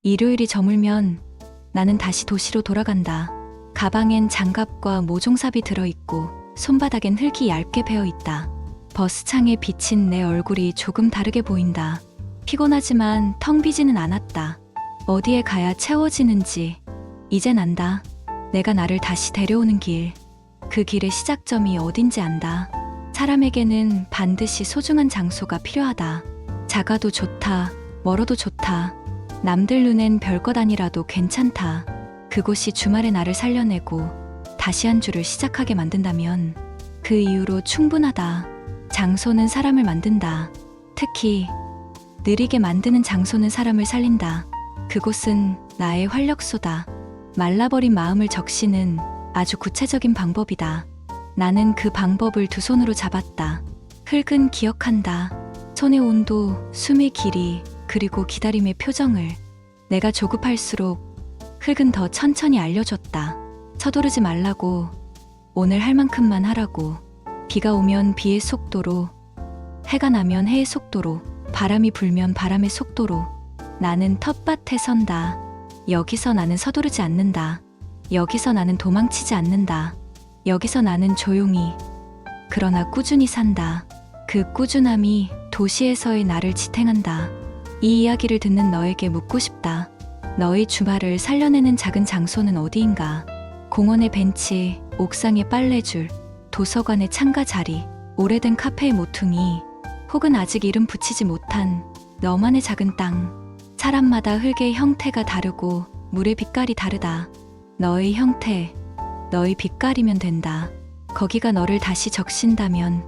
일요일이 저물면 나는 다시 도시로 돌아간다. 가방엔 장갑과 모종삽이 들어있고 손바닥엔 흙이 얇게 배어있다. 버스창에 비친 내 얼굴이 조금 다르게 보인다. 피곤하지만 텅 비지는 않았다. 어디에 가야 채워지는지 이젠 안다. 내가 나를 다시 데려오는 길. 그 길의 시작점이 어딘지 안다. 사람에게는 반드시 소중한 장소가 필요하다. 작아도 좋다. 멀어도 좋다. 남들 눈엔 별것 아니라도 괜찮다. 그곳이 주말에 나를 살려내고 다시 한 주를 시작하게 만든다면 그 이후로 충분하다. 장소는 사람을 만든다. 특히 느리게 만드는 장소는 사람을 살린다. 그곳은 나의 활력소다. 말라버린 마음을 적시는 아주 구체적인 방법이다. 나는 그 방법을 두 손으로 잡았다. 흙은 기억한다. 손의 온도, 숨의 길이, 그리고 기다림의 표정을. 내가 조급할수록 흙은 더 천천히 알려줬다. 서두르지 말라고, 오늘 할 만큼만 하라고. 비가 오면 비의 속도로, 해가 나면 해의 속도로, 바람이 불면 바람의 속도로. 나는 텃밭에 선다. 여기서 나는 서두르지 않는다. 여기서 나는 도망치지 않는다. 여기서 나는 조용히, 그러나 꾸준히 산다. 그 꾸준함이 도시에서의 나를 지탱한다. 이 이야기를 듣는 너에게 묻고 싶다. 너의 주말을 살려내는 작은 장소는 어디인가? 공원의 벤치, 옥상의 빨래줄, 도서관의 창가 자리, 오래된 카페의 모퉁이, 혹은 아직 이름 붙이지 못한 너만의 작은 땅. 사람마다 흙의 형태가 다르고 물의 빛깔이 다르다. 너의 형태, 너의 빛깔이면 된다. 거기가 너를 다시 적신다면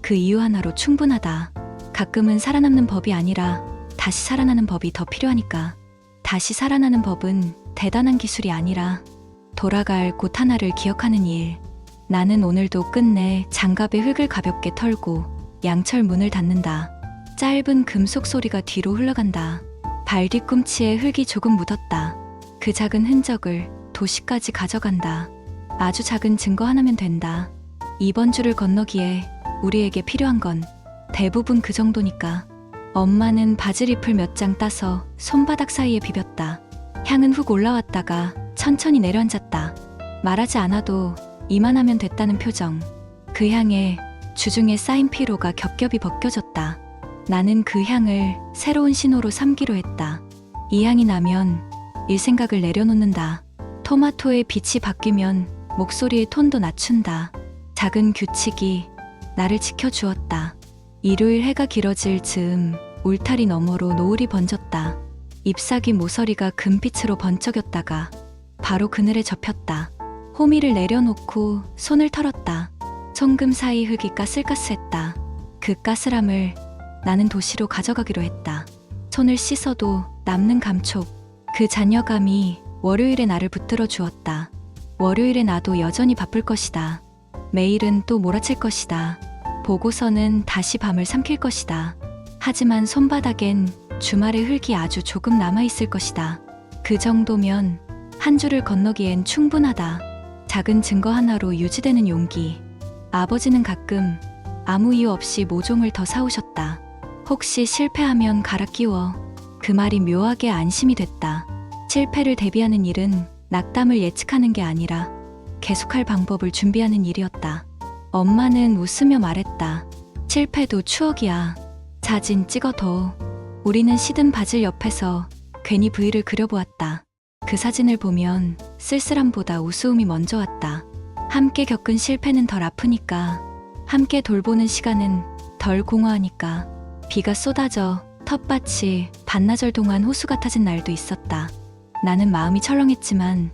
그 이유 하나로 충분하다. 가끔은 살아남는 법이 아니라 다시 살아나는 법이 더 필요하니까. 다시 살아나는 법은 대단한 기술이 아니라 돌아갈 곳 하나를 기억하는 일. 나는 오늘도 끝내 장갑에 흙을 가볍게 털고 양철 문을 닫는다. 짧은 금속 소리가 뒤로 흘러간다. 발 뒤꿈치에 흙이 조금 묻었다. 그 작은 흔적을 도시까지 가져간다. 아주 작은 증거 하나면 된다. 이번 주를 건너기에 우리에게 필요한 건 대부분 그 정도니까. 엄마는 바질잎을 몇 장 따서 손바닥 사이에 비볐다. 향은 훅 올라왔다가 천천히 내려앉았다. 말하지 않아도 이만하면 됐다는 표정. 그 향에 주중에 쌓인 피로가 겹겹이 벗겨졌다. 나는 그 향을 새로운 신호로 삼기로 했다. 이 향이 나면 일생각을 내려놓는다. 토마토의 빛이 바뀌면 목소리의 톤도 낮춘다. 작은 규칙이 나를 지켜주었다. 일요일 해가 길어질 즈음 울타리 너머로 노을이 번졌다. 잎사귀 모서리가 금빛으로 번쩍였다가 바로 그늘에 접혔다. 호미를 내려놓고 손을 털었다. 송금 사이 흙이 까슬까슬했다. 그 까슬함을 나는 도시로 가져가기로 했다. 손을 씻어도 남는 감촉, 그 잔여감이 월요일에 나를 붙들어 주었다. 월요일에 나도 여전히 바쁠 것이다. 매일은 또 몰아칠 것이다. 보고서는 다시 밤을 삼킬 것이다. 하지만 손바닥엔 주말의 흙이 아주 조금 남아있을 것이다. 그 정도면 한 주를 건너기엔 충분하다. 작은 증거 하나로 유지되는 용기. 아버지는 가끔 아무 이유 없이 모종을 더 사오셨다. 혹시 실패하면 갈아 끼워. 그 말이 묘하게 안심이 됐다. 실패를 대비하는 일은 낙담을 예측하는 게 아니라 계속할 방법을 준비하는 일이었다. 엄마는 웃으며 말했다. 실패도 추억이야. 사진 찍어둬. 우리는 시든 바질 옆에서 괜히 V를 그려보았다. 그 사진을 보면 쓸쓸함보다 우스움이 먼저 왔다. 함께 겪은 실패는 덜 아프니까. 함께 돌보는 시간은 덜 공허하니까. 비가 쏟아져 텃밭이 반나절 동안 호수 같아진 날도 있었다. 나는 마음이 철렁했지만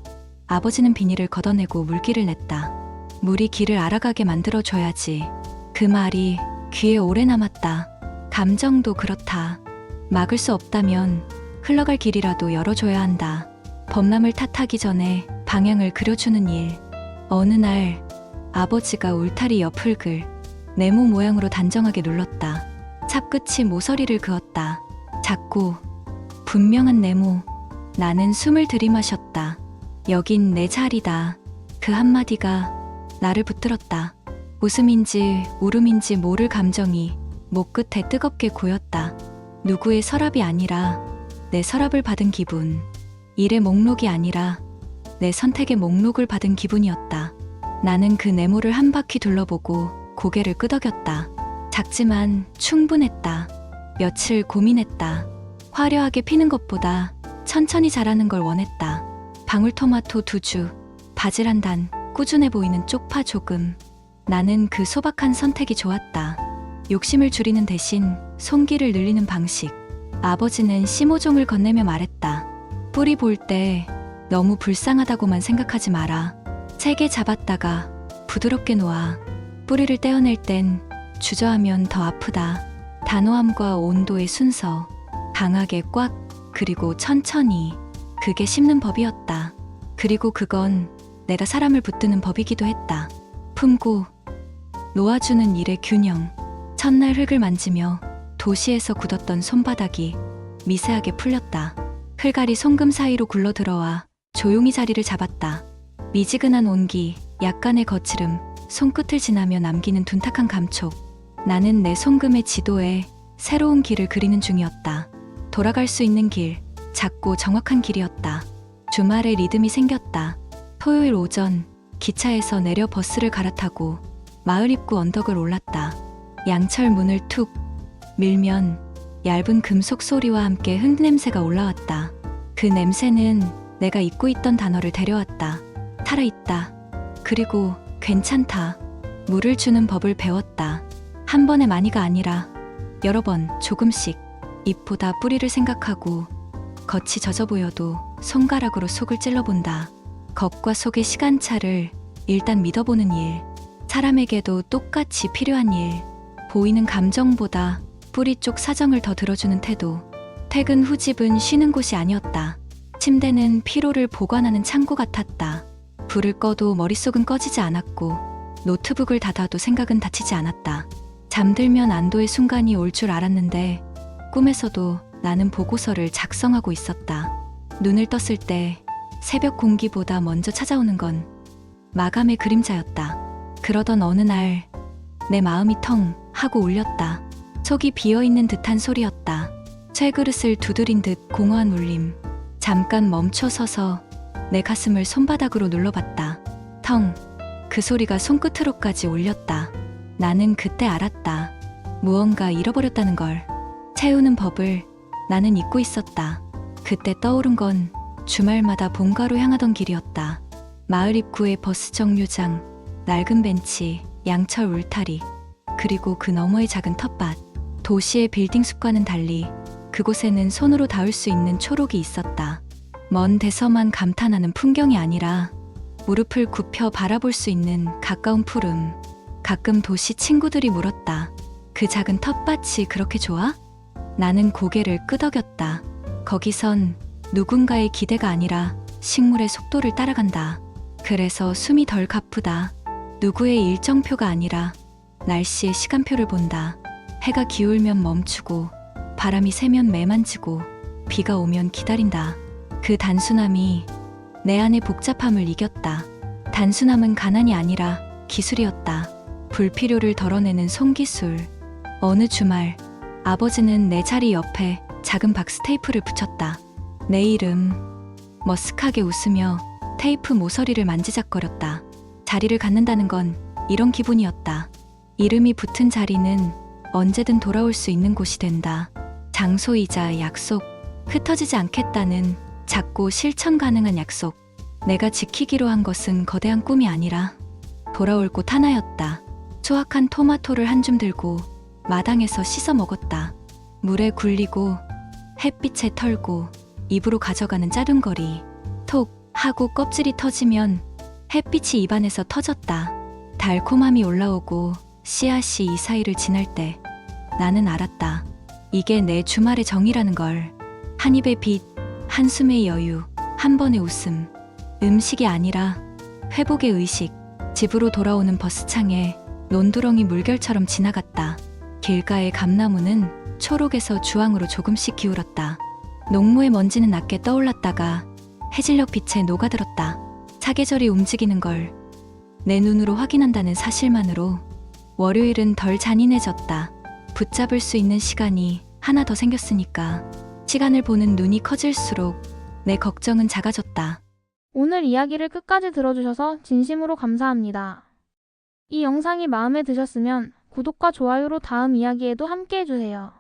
아버지는 비닐을 걷어내고 물기를 냈다. 물이 길을 알아가게 만들어줘야지. 그 말이 귀에 오래 남았다. 감정도 그렇다. 막을 수 없다면 흘러갈 길이라도 열어줘야 한다. 범람을 탓하기 전에 방향을 그려주는 일. 어느 날 아버지가 울타리 옆 흙을 네모 모양으로 단정하게 눌렀다. 삽끝이 모서리를 그었다. 작고 분명한 네모. 나는 숨을 들이마셨다. 여긴 내 자리다. 그 한마디가 나를 붙들었다. 웃음인지 울음인지 모를 감정이 목 끝에 뜨겁게 고였다. 누구의 서랍이 아니라 내 서랍을 받은 기분. 일의 목록이 아니라 내 선택의 목록을 받은 기분이었다. 나는 그 네모를 한 바퀴 둘러보고 고개를 끄덕였다. 작지만 충분했다. 며칠 고민했다. 화려하게 피는 것보다 천천히 자라는 걸 원했다. 방울토마토 2주, 바질 한 단, 꾸준해 보이는 쪽파 조금. 나는 그 소박한 선택이 좋았다. 욕심을 줄이는 대신 손길을 늘리는 방식. 아버지는 씨모종을 건네며 말했다. 뿌리 볼 때 너무 불쌍하다고만 생각하지 마라. 세게 잡았다가 부드럽게 놓아. 뿌리를 떼어낼 땐 주저하면 더 아프다. 단호함과 온도의 순서. 강하게 꽉, 그리고 천천히. 그게 심는 법이었다. 그리고 그건 내가 사람을 붙드는 법이기도 했다. 품고 놓아주는 일의 균형. 첫날 흙을 만지며 도시에서 굳었던 손바닥이 미세하게 풀렸다. 흘갈이 송금 사이로 굴러들어와 조용히 자리를 잡았다. 미지근한 온기, 약간의 거칠음, 손끝을 지나며 남기는 둔탁한 감촉. 나는 내 송금의 지도에 새로운 길을 그리는 중이었다. 돌아갈 수 있는 길, 작고 정확한 길이었다. 주말에 리듬이 생겼다. 토요일 오전, 기차에서 내려 버스를 갈아타고 마을 입구 언덕을 올랐다. 양철 문을 툭 밀면 얇은 금속 소리와 함께 흙냄새가 올라왔다. 그 냄새는 내가 잊고 있던 단어를 데려왔다. 살아있다. 그리고 괜찮다. 물을 주는 법을 배웠다. 한 번에 많이가 아니라 여러 번 조금씩. 잎보다 뿌리를 생각하고 겉이 젖어 보여도 손가락으로 속을 찔러본다. 겉과 속의 시간차를 일단 믿어보는 일. 사람에게도 똑같이 필요한 일. 보이는 감정보다 뿌리 쪽 사정을 더 들어주는 태도. 퇴근 후 집은 쉬는 곳이 아니었다. 침대는 피로를 보관하는 창고 같았다. 불을 꺼도 머릿속은 꺼지지 않았고 노트북을 닫아도 생각은 닫히지 않았다. 잠들면 안도의 순간이 올 줄 알았는데 꿈에서도 나는 보고서를 작성하고 있었다. 눈을 떴을 때 새벽 공기보다 먼저 찾아오는 건 마감의 그림자였다. 그러던 어느 날 내 마음이 텅 하고 울렸다. 속이 비어있는 듯한 소리였다. 쇠그릇을 두드린 듯 공허한 울림. 잠깐 멈춰 서서 내 가슴을 손바닥으로 눌러봤다. 텅. 그 소리가 손끝으로까지 울렸다. 나는 그때 알았다. 무언가 잃어버렸다는 걸. 채우는 법을 나는 잊고 있었다. 그때 떠오른 건 주말마다 본가로 향하던 길이었다. 마을 입구의 버스 정류장, 낡은 벤치, 양철 울타리, 그리고 그 너머의 작은 텃밭. 도시의 빌딩 숲과는 달리 그곳에는 손으로 닿을 수 있는 초록이 있었다. 먼 데서만 감탄하는 풍경이 아니라 무릎을 굽혀 바라볼 수 있는 가까운 푸름. 가끔 도시 친구들이 물었다. 그 작은 텃밭이 그렇게 좋아? 나는 고개를 끄덕였다. 거기선 누군가의 기대가 아니라 식물의 속도를 따라간다. 그래서 숨이 덜 가쁘다. 누구의 일정표가 아니라 날씨의 시간표를 본다. 해가 기울면 멈추고 바람이 세면 매만지고 비가 오면 기다린다. 그 단순함이 내 안의 복잡함을 이겼다. 단순함은 가난이 아니라 기술이었다. 불필요를 덜어내는 손기술. 어느 주말 아버지는 내 자리 옆에 작은 박스 테이프를 붙였다. 내 이름. 머쓱하게 웃으며 테이프 모서리를 만지작거렸다. 자리를 갖는다는 건 이런 기분이었다. 이름이 붙은 자리는 언제든 돌아올 수 있는 곳이 된다. 장소이자 약속. 흩어지지 않겠다는 작고 실천 가능한 약속. 내가 지키기로 한 것은 거대한 꿈이 아니라 돌아올 곳 하나였다. 수확한 토마토를 한 줌 들고 마당에서 씻어 먹었다. 물에 굴리고 햇빛에 털고 입으로 가져가는 짜lun거리. 톡 하고 껍질이 터지면 햇빛이 입안에서 터졌다. 달콤함이 올라오고 씨앗이 이 사이를 지날 때 나는 알았다. 이게 내 주말의 정이라는 걸. 한 입의 빛, 한숨의 여유, 한 번의 웃음. 음식이 아니라 회복의 의식. 집으로 돌아오는 버스창에 논두렁이 물결처럼 지나갔다. 길가의 감나무는 초록에서 주황으로 조금씩 기울었다. 농무의 먼지는 낮게 떠올랐다가 해질녘 빛에 녹아들었다. 사계절이 움직이는 걸 내 눈으로 확인한다는 사실만으로 월요일은 덜 잔인해졌다. 붙잡을 수 있는 시간이 하나 더 생겼으니까. 시간을 보는 눈이 커질수록 내 걱정은 작아졌다. 오늘 이야기를 끝까지 들어주셔서 진심으로 감사합니다. 이 영상이 마음에 드셨으면 구독과 좋아요로 다음 이야기에도 함께 해주세요.